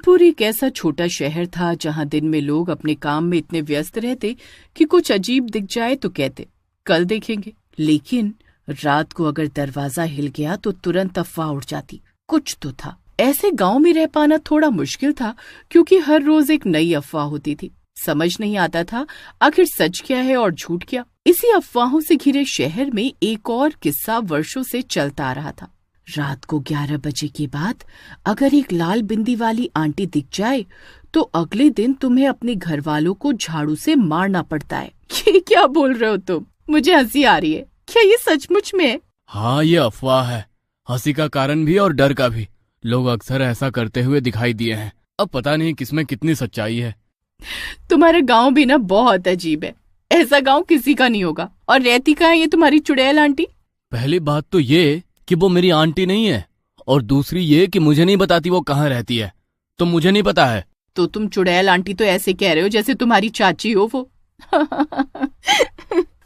कानपुर एक ऐसा छोटा शहर था जहां दिन में लोग अपने काम में इतने व्यस्त रहते कि कुछ अजीब दिख जाए तो कहते कल देखेंगे, लेकिन रात को अगर दरवाजा हिल गया तो तुरंत अफवाह उड़ जाती। कुछ तो था। ऐसे गांव में रह पाना थोड़ा मुश्किल था क्योंकि हर रोज एक नई अफवाह होती थी। समझ नहीं आता था आखिर सच क्या है और झूठ क्या। इसी अफवाहों से घिरे शहर में एक और किस्सा वर्षों से चलता आ रहा था। रात को 11 बजे के बाद अगर एक लाल बिंदी वाली आंटी दिख जाए तो अगले दिन तुम्हें अपने घर वालों को झाड़ू से मारना पड़ता है। ये क्या बोल रहे हो तुम? मुझे हंसी आ रही है। क्या ये सचमुच में है? हाँ, ये अफवाह है। हंसी का कारण भी और डर का भी। लोग अक्सर ऐसा करते हुए दिखाई दिए हैं। अब पता नहीं किसमें कितनी सच्चाई है। तुम्हारा गांव भी ना बहुत अजीब है। ऐसा गांव किसी का नहीं होगा। और रहती कहाँ है ये तुम्हारी चुड़ैल आंटी? पहली बात तो ये कि वो मेरी आंटी नहीं है, और दूसरी ये कि मुझे नहीं बताती वो कहाँ रहती है। तो मुझे नहीं पता है। तो तुम चुड़ैल आंटी तो ऐसे कह रहे हो जैसे तुम्हारी चाची हो वो।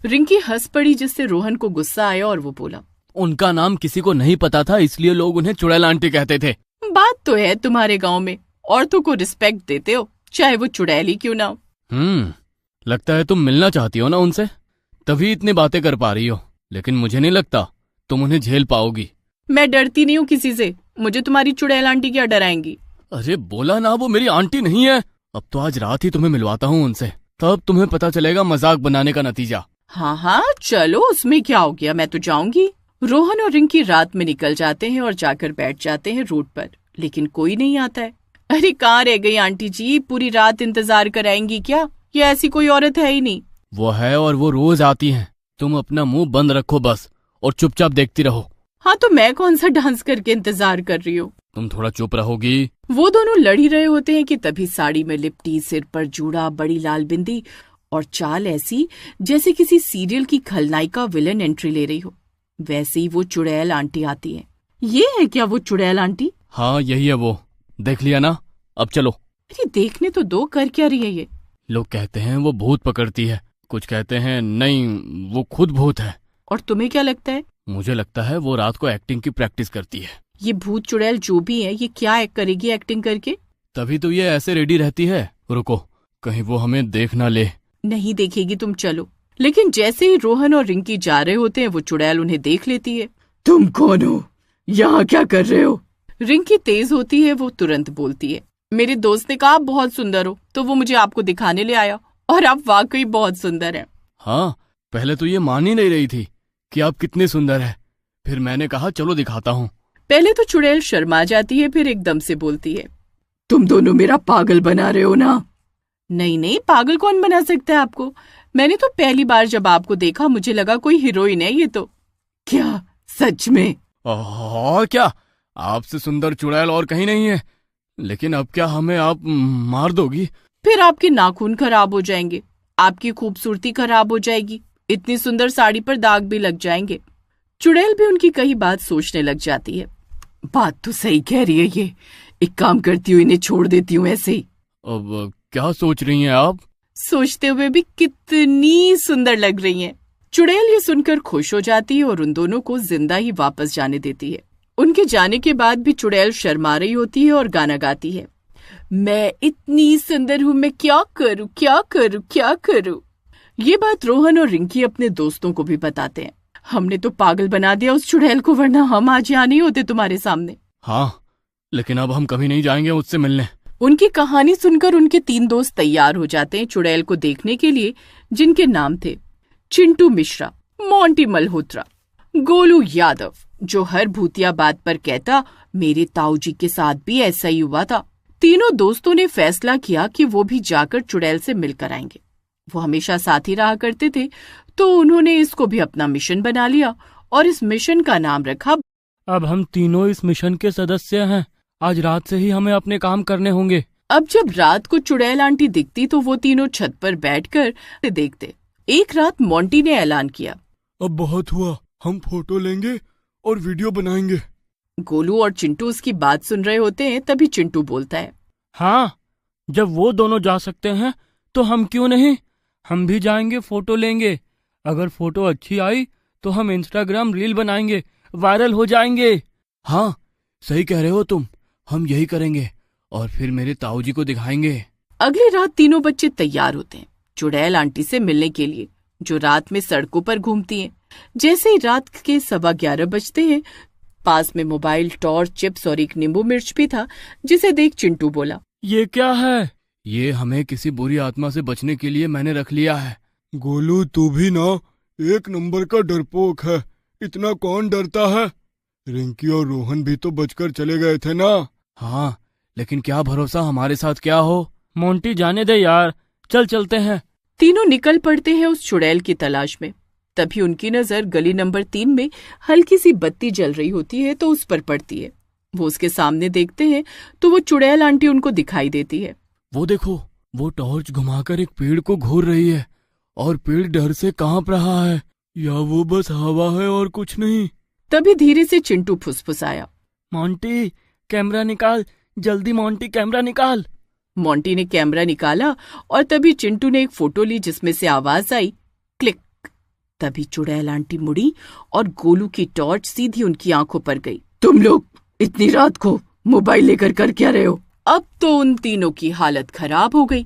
रिंकी हंस पड़ी, जिससे रोहन को गुस्सा आया और वो बोला, उनका नाम किसी को नहीं पता था, इसलिए लोग उन्हें चुड़ैल आंटी कहते थे। बात तो है तुम्हारे गांव में औरतों को रिस्पेक्ट देते हो, चाहे वो चुड़ैल ही क्यों ना हो। लगता है तुम मिलना चाहती हो ना उनसे, तभी इतनी बातें कर पा रही हो। लेकिन मुझे नहीं लगता तुम उन्हें झेल पाओगी। मैं डरती नहीं हूँ किसी से। मुझे तुम्हारी चुड़ैल आंटी क्या डराएंगी? अरे बोला ना, वो मेरी आंटी नहीं है। अब तो आज रात ही तुम्हें मिलवाता हूँ उनसे, तब तुम्हें पता चलेगा मजाक बनाने का नतीजा। हाँ चलो, उसमें क्या हो गया, मैं तो जाऊंगी। रोहन और रिंकी रात में निकल जाते हैं और जाकर बैठ जाते हैं रोड पर, लेकिन कोई नहीं आता है। अरे कहाँ रह गई आंटी जी? पूरी रात इंतजार कराएंगी क्या? ये ऐसी कोई औरत है ही नहीं। वो है, और वो रोज आती हैं। तुम अपना मुंह बंद रखो बस, और चुपचाप देखती रहो। हाँ तो मैं कौन सा डांस करके इंतजार कर रही हूँ? तुम थोड़ा चुप रहोगी? वो दोनों लड़ ही रहे होते हैं कि तभी साड़ी में लिपटी, सिर पर जूड़ा, बड़ी लाल बिंदी और चाल ऐसी जैसे किसी सीरियल की खलनायिका विलन एंट्री ले रही हो। वैसे ही वो चुड़ैल आंटी आती है। ये है क्या वो चुड़ैल आंटी? हाँ यही है वो। देख लिया ना, अब चलो। अरे देखने तो दो, कर क्या रही है ये? लोग कहते हैं वो भूत पकड़ती है, कुछ कहते हैं नहीं वो खुद भूत है। और तुम्हें क्या लगता है? मुझे लगता है वो रात को एक्टिंग की प्रैक्टिस करती है। ये भूत चुड़ैल जो भी है, ये क्या करेगी एक्टिंग करके? तभी तो ये ऐसे रेडी रहती है। रुको, कहीं वो हमें देख ना ले। नहीं देखेगी, तुम चलो। लेकिन जैसे ही रोहन और रिंकी जा रहे होते हैं वो चुड़ैल उन्हें देख लेती है। तुम कौन हो? यहाँ क्या कर रहे हो? रिंकी तेज होती है, वो तुरंत बोलती है, मेरे दोस्त ने कहा आप बहुत सुंदर हो, तो वो मुझे आपको दिखाने ले आया, और आप वाकई बहुत सुंदर हैं। हाँ, पहले तो ये मान ही नहीं रही थी कि आप कितने सुंदर है। फिर मैंने कहा चलो दिखाता हूँ। पहले तो चुड़ैल शर्मा जाती है, फिर एकदम से बोलती है, तुम दोनों मेरा पागल बना रहे हो ना? नहीं, पागल कौन बना सकता है आपको? मैंने तो पहली बार जब आपको देखा मुझे लगा कोई हीरोइन है ये तो। क्या सच में? और क्या, आपसे सुंदर चुड़ैल और कहीं नहीं है। लेकिन अब क्या हमें आप मार दोगी? फिर आपके नाखून खराब हो जाएंगे, आपकी खूबसूरती खराब हो जाएगी, इतनी सुंदर साड़ी पर दाग भी लग जाएंगे। चुड़ैल भी उनकी कई बात सोचने लग जाती है। बात तो सही कह रही है ये। एक काम करती हूँ, इन्हें छोड़ देती हूँ ऐसे ही। अब क्या सोच रही हैं आप? सोचते हुए भी कितनी सुंदर लग रही हैं। चुड़ैल ये सुनकर खुश हो जाती है और उन दोनों को जिंदा ही वापस जाने देती है। उनके जाने के बाद भी चुड़ैल शर्मा रही होती है और गाना गाती है, मैं इतनी सुंदर हूँ, मैं क्या करूँ क्या करूँ क्या करूँ। ये बात रोहन और रिंकी अपने दोस्तों को भी बताते हैं। हमने तो पागल बना दिया उस चुड़ैल को, वरना हम आज यहाँ नहीं होते तुम्हारे सामने। हाँ, लेकिन अब हम कभी नहीं जाएंगे उससे मिलने। उनकी कहानी सुनकर उनके 3 दोस्त तैयार हो जाते हैं चुड़ैल को देखने के लिए, जिनके नाम थे चिंटू मिश्रा, मोंटी मल्होत्रा, गोलू यादव, जो हर भूतिया बात पर कहता मेरे ताऊ जी के साथ भी ऐसा ही हुआ था। तीनों दोस्तों ने फैसला किया कि वो भी जाकर चुड़ैल से मिलकर आएंगे। वो हमेशा साथ ही रहा करते थे, तो उन्होंने इसको भी अपना मिशन बना लिया और इस मिशन का नाम रखा, अब हम तीनों इस मिशन के सदस्य हैं। आज रात से ही हमें अपने काम करने होंगे। अब जब रात को चुड़ैल आंटी दिखती तो वो तीनों छत पर बैठकर देखते। एक रात मोंटी ने ऐलान किया, अब बहुत हुआ, हम फोटो लेंगे और वीडियो बनाएंगे। गोलू और चिंटू उसकी बात सुन रहे होते हैं, तभी चिंटू बोलता है, हाँ, जब वो दोनों जा सकते हैं तो हम क्यों नहीं? हम भी जाएंगे, फोटो लेंगे। अगर फोटो अच्छी आई तो हम इंस्टाग्राम रील बनाएंगे, वायरल हो जाएंगे। हाँ, सही कह रहे हो तुम, हम यही करेंगे। और फिर मेरे ताऊजी को दिखाएंगे। अगली रात तीनों बच्चे तैयार होते हैं चुड़ैल आंटी से मिलने के लिए, जो रात में सड़कों पर घूमती हैं। जैसे ही रात के 11:15 बजते हैं, पास में मोबाइल, टॉर्च, चिप्स और एक नींबू मिर्च भी था, जिसे देख चिंटू बोला, ये क्या है? ये हमें किसी बुरी आत्मा से बचने के लिए मैंने रख लिया है। गोलू, तू भी ना एक नंबर का डरपोक है। इतना कौन डरता है? रिंकी और रोहन भी तो बचकर चले गए थे ना। हाँ, लेकिन क्या भरोसा हमारे साथ क्या हो। मोंटी, जाने दे यार, चल चलते हैं। तीनों निकल पड़ते हैं उस चुड़ैल की तलाश में। तभी उनकी नजर गली नंबर 3 में हल्की सी बत्ती जल रही होती है तो उस पर पड़ती है। वो उसके सामने देखते हैं तो वो चुड़ैल आंटी उनको दिखाई देती है। वो देखो, वो टॉर्च घुमाकर एक पेड़ को घूर रही है और पेड़ डर से कांप रहा है। या वो बस हवा है और कुछ नहीं। तभी धीरे से चिंटू फुसफुसाया, मोंटी, कैमरा निकाल, जल्दी मोंटी, कैमरा निकाल। मोंटी ने कैमरा निकाला और तभी चिंटू ने एक फोटो ली जिसमें से आवाज आई, क्लिक। तभी चुड़ैल आंटी मुड़ी और गोलू की टॉर्च सीधी उनकी आंखों पर गई। तुम लोग इतनी रात को मोबाइल लेकर कर क्या रहे हो? अब तो उन तीनों की हालत खराब हो गई।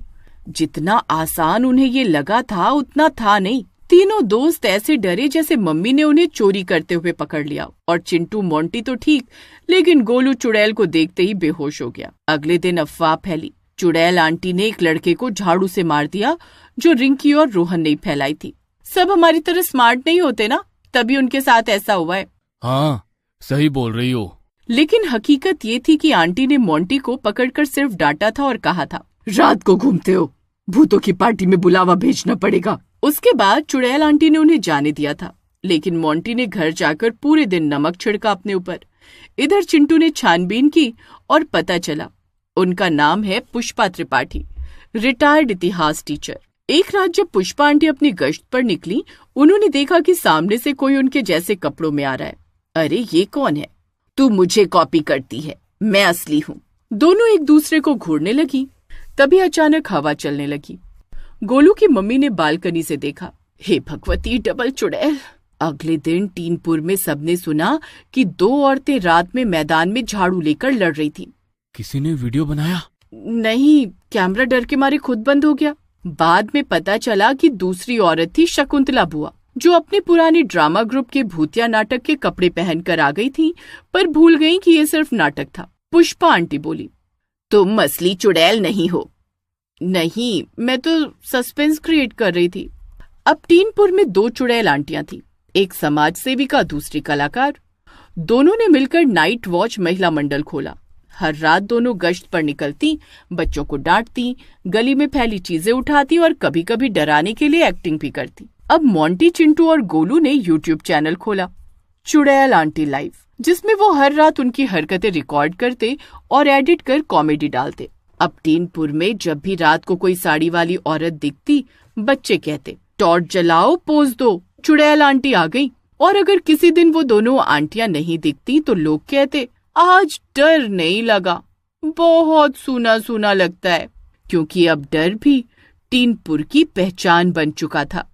जितना आसान उन्हें ये लगा था उतना था नहीं। तीनों दोस्त ऐसे डरे जैसे मम्मी ने उन्हें चोरी करते हुए पकड़ लिया। और चिंटू मोंटी तो ठीक, लेकिन गोलू चुड़ैल को देखते ही बेहोश हो गया। अगले दिन अफवाह फैली, चुड़ैल आंटी ने एक लड़के को झाड़ू से मार दिया जो रिंकी और रोहन ने फैलाई थी। सब हमारी तरह स्मार्ट नहीं होते ना, तभी उनके साथ ऐसा हुआ है। हाँ, सही बोल रही हो। लेकिन हकीकत ये थी कि आंटी ने मोंटी को पकड़कर सिर्फ डांटा था और कहा था, रात को घूमते हो, भूतों की पार्टी में बुलावा भेजना पड़ेगा। उसके बाद चुड़ैल आंटी ने उन्हें जाने दिया था, लेकिन मोंटी ने घर जाकर पूरे दिन नमक छिड़का अपने ऊपर। इधर चिंटू ने छानबीन की और पता चला उनका नाम है पुष्पा त्रिपाठी, रिटायर्ड इतिहास टीचर। एक रात जब पुष्पा आंटी अपनी गश्त पर निकली, उन्होंने देखा कि सामने से कोई उनके जैसे कपड़ों में आ रहा है। अरे ये कौन है? तू मुझे कॉपी करती है, मैं असली हूँ। दोनों एक दूसरे को घूरने लगी। तभी अचानक हवा चलने लगी। गोलू की मम्मी ने बालकनी से देखा, हे भगवती, डबल चुड़ैल। अगले दिन टीनपुर में सबने सुना कि 2 औरतें रात में मैदान में झाड़ू लेकर लड़ रही थी। किसी ने वीडियो बनाया? नहीं, कैमरा डर के मारे खुद बंद हो गया। बाद में पता चला कि दूसरी औरत थी शकुंतला बुआ, जो अपने पुराने ड्रामा ग्रुप के भूतिया नाटक के कपड़े पहनकर आ गई थी, पर भूल गई कि ये सिर्फ नाटक था। पुष्पा आंटी बोली, तुम असली चुड़ैल नहीं हो। नहीं, मैं तो सस्पेंस क्रिएट कर रही थी। अब टीनपुर में 2 चुड़ैल आंटियां थी, एक समाज सेविका, दूसरी कलाकार। दोनों ने मिलकर नाइट वॉच महिला मंडल खोला। हर रात दोनों गश्त पर निकलती, बच्चों को डांटती, गली में फैली चीजें उठाती और कभी कभी डराने के लिए एक्टिंग भी करती। अब मोंटी, चिंटू और गोलू ने यूट्यूब चैनल खोला, चुड़ैल आंटी लाइव, जिसमें वो हर रात उनकी हरकतें रिकॉर्ड करते और एडिट कर कॉमेडी डालते। अब टीनपुर में जब भी रात को कोई साड़ी वाली औरत दिखती, बच्चे कहते, टॉर्च जलाओ, पोज दो, चुड़ैल आंटी आ गई। और अगर किसी दिन वो दोनों आंटियां नहीं दिखती तो लोग कहते, आज डर नहीं लगा, बहुत सूना सूना लगता है, क्योंकि अब डर भी टीनपुर की पहचान बन चुका था।